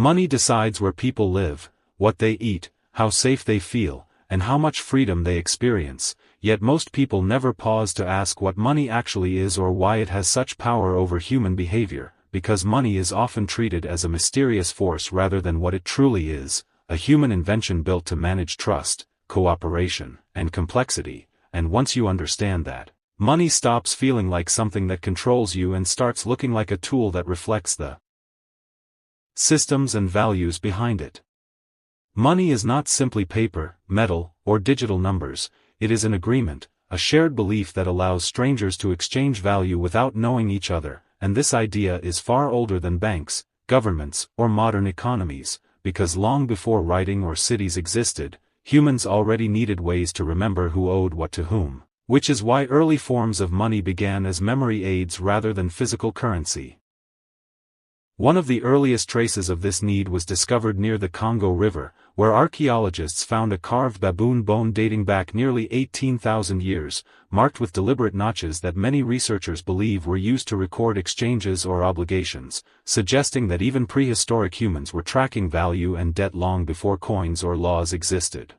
Money decides where people live, what they eat, how safe they feel, and how much freedom they experience, yet most people never pause to ask what money actually is or why it has such power over human behavior, because money is often treated as a mysterious force rather than what it truly is, a human invention built to manage trust, cooperation, and complexity, and once you understand that, money stops feeling like something that controls you and starts looking like a tool that reflects the systems and values behind it. Money is not simply paper, metal, or digital numbers, it is an agreement, a shared belief that allows strangers to exchange value without knowing each other, and this idea is far older than banks, governments, or modern economies, because long before writing or cities existed, humans already needed ways to remember who owed what to whom, which is why early forms of money began as memory aids rather than physical currency. One of the earliest traces of this need was discovered near the Congo River, where archaeologists found a carved baboon bone dating back nearly 18,000 years, marked with deliberate notches that many researchers believe were used to record exchanges or obligations, suggesting that even prehistoric humans were tracking value and debt long before coins or laws existed.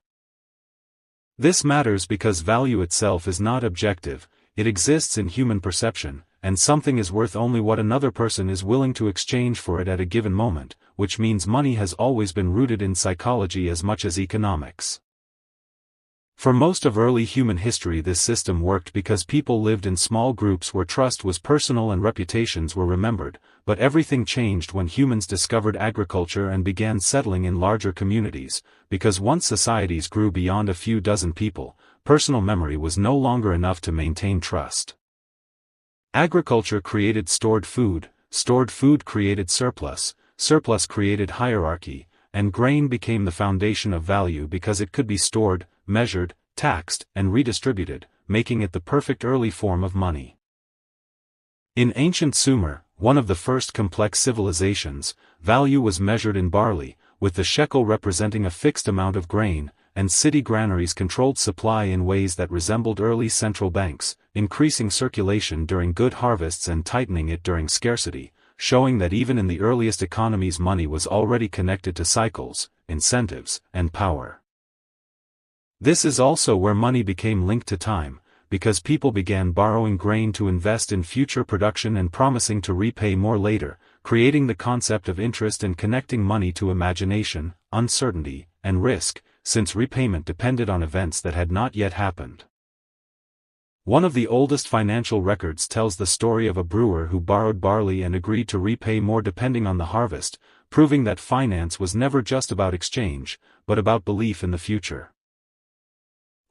This matters because value itself is not objective, it exists in human perception, and something is worth only what another person is willing to exchange for it at a given moment, which means money has always been rooted in psychology as much as economics. For most of early human history this system worked because people lived in small groups where trust was personal and reputations were remembered, but everything changed when humans discovered agriculture and began settling in larger communities, because once societies grew beyond a few dozen people, personal memory was no longer enough to maintain trust. Agriculture created stored food created surplus created hierarchy, and grain became the foundation of value because it could be stored, measured, taxed, and redistributed, making it the perfect early form of money. In ancient Sumer, one of the first complex civilizations, value was measured in barley, with the shekel representing a fixed amount of grain, and city granaries controlled supply in ways that resembled early central banks, increasing circulation during good harvests and tightening it during scarcity, showing that even in the earliest economies money was already connected to cycles, incentives, and power. This is also where money became linked to time, because people began borrowing grain to invest in future production and promising to repay more later, creating the concept of interest and connecting money to imagination, uncertainty, and risk, since repayment depended on events that had not yet happened. One of the oldest financial records tells the story of a brewer who borrowed barley and agreed to repay more depending on the harvest, proving that finance was never just about exchange, but about belief in the future.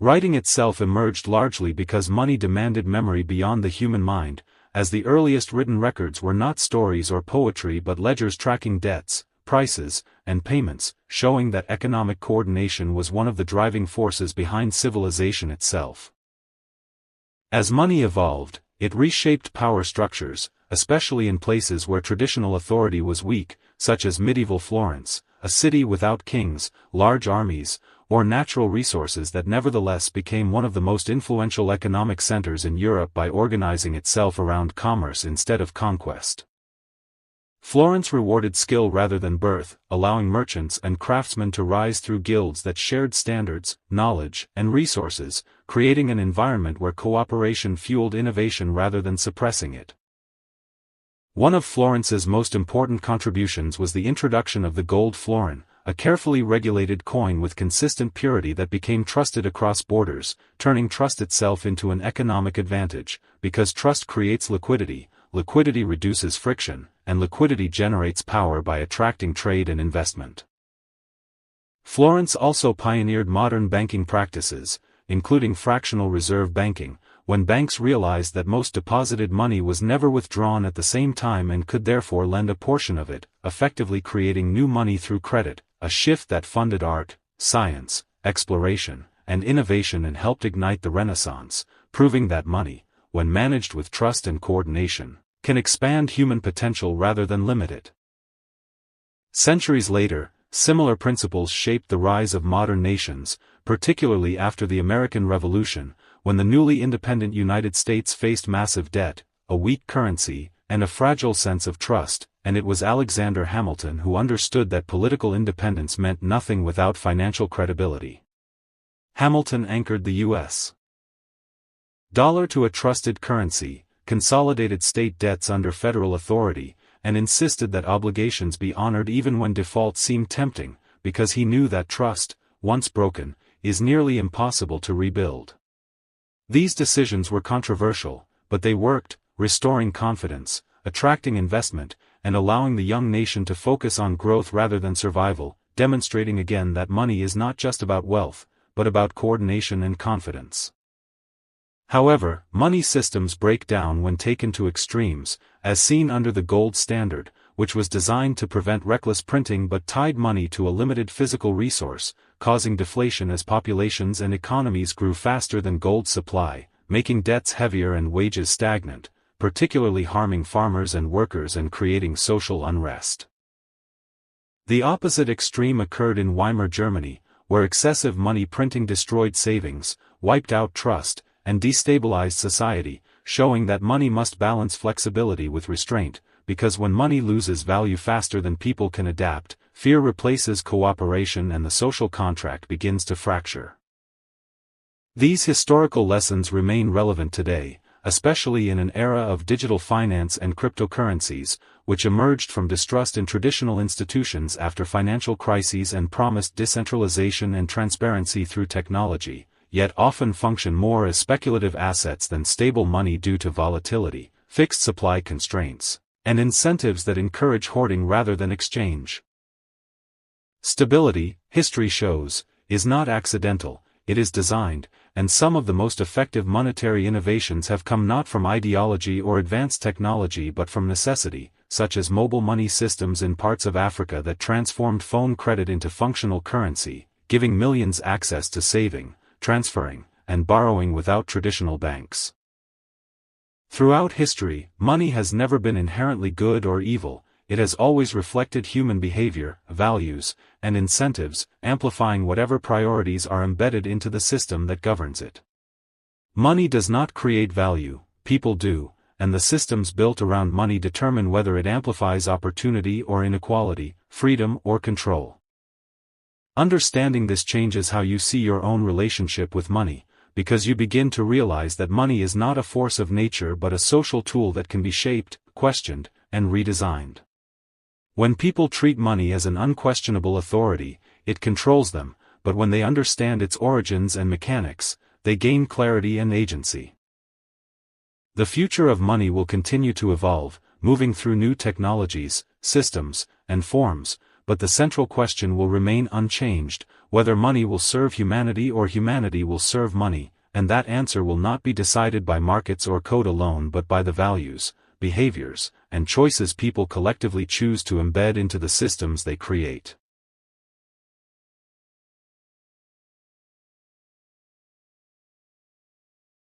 Writing itself emerged largely because money demanded memory beyond the human mind, as the earliest written records were not stories or poetry but ledgers tracking debts, prices, and payments, showing that economic coordination was one of the driving forces behind civilization itself. As money evolved, it reshaped power structures, especially in places where traditional authority was weak, such as medieval Florence, a city without kings, large armies, or natural resources that nevertheless became one of the most influential economic centers in Europe by organizing itself around commerce instead of conquest. Florence rewarded skill rather than birth, allowing merchants and craftsmen to rise through guilds that shared standards, knowledge, and resources, creating an environment where cooperation fueled innovation rather than suppressing it. One of Florence's most important contributions was the introduction of the gold florin, a carefully regulated coin with consistent purity that became trusted across borders, turning trust itself into an economic advantage, because trust creates liquidity, liquidity reduces friction, and liquidity generates power by attracting trade and investment. Florence also pioneered modern banking practices, including fractional reserve banking, when banks realized that most deposited money was never withdrawn at the same time and could therefore lend a portion of it, effectively creating new money through credit, a shift that funded art, science, exploration, and innovation and helped ignite the Renaissance, proving that money, when managed with trust and coordination, can expand human potential rather than limit it. Centuries later, similar principles shaped the rise of modern nations, particularly after the American Revolution, when the newly independent United States faced massive debt, a weak currency, and a fragile sense of trust, and it was Alexander Hamilton who understood that political independence meant nothing without financial credibility. Hamilton anchored the U.S. dollar to a trusted currency, consolidated state debts under federal authority, and insisted that obligations be honored even when default seemed tempting, because he knew that trust, once broken, is nearly impossible to rebuild. These decisions were controversial, but they worked, restoring confidence, attracting investment, and allowing the young nation to focus on growth rather than survival, demonstrating again that money is not just about wealth, but about coordination and confidence. However, money systems break down when taken to extremes, as seen under the gold standard, which was designed to prevent reckless printing but tied money to a limited physical resource, causing deflation as populations and economies grew faster than gold's supply, making debts heavier and wages stagnant, particularly harming farmers and workers and creating social unrest. The opposite extreme occurred in Weimar Germany, where excessive money printing destroyed savings, wiped out trust, and destabilized society, showing that money must balance flexibility with restraint, because when money loses value faster than people can adapt, fear replaces cooperation and the social contract begins to fracture. These historical lessons remain relevant today, especially in an era of digital finance and cryptocurrencies, which emerged from distrust in traditional institutions after financial crises and promised decentralization and transparency through technology, yet often function more as speculative assets than stable money due to volatility, fixed supply constraints, and incentives that encourage hoarding rather than exchange. Stability, history shows, is not accidental, it is designed, and some of the most effective monetary innovations have come not from ideology or advanced technology but from necessity, such as mobile money systems in parts of Africa that transformed phone credit into functional currency, giving millions access to saving, transferring, and borrowing without traditional banks. Throughout history, money has never been inherently good or evil, it has always reflected human behavior, values, and incentives, amplifying whatever priorities are embedded into the system that governs it. Money does not create value, people do, and the systems built around money determine whether it amplifies opportunity or inequality, freedom or control. Understanding this changes how you see your own relationship with money, because you begin to realize that money is not a force of nature but a social tool that can be shaped, questioned, and redesigned. When people treat money as an unquestionable authority, it controls them, but when they understand its origins and mechanics, they gain clarity and agency. The future of money will continue to evolve, moving through new technologies, systems, and forms, but the central question will remain unchanged, whether money will serve humanity or humanity will serve money, and that answer will not be decided by markets or code alone but by the values, behaviors, and choices people collectively choose to embed into the systems they create.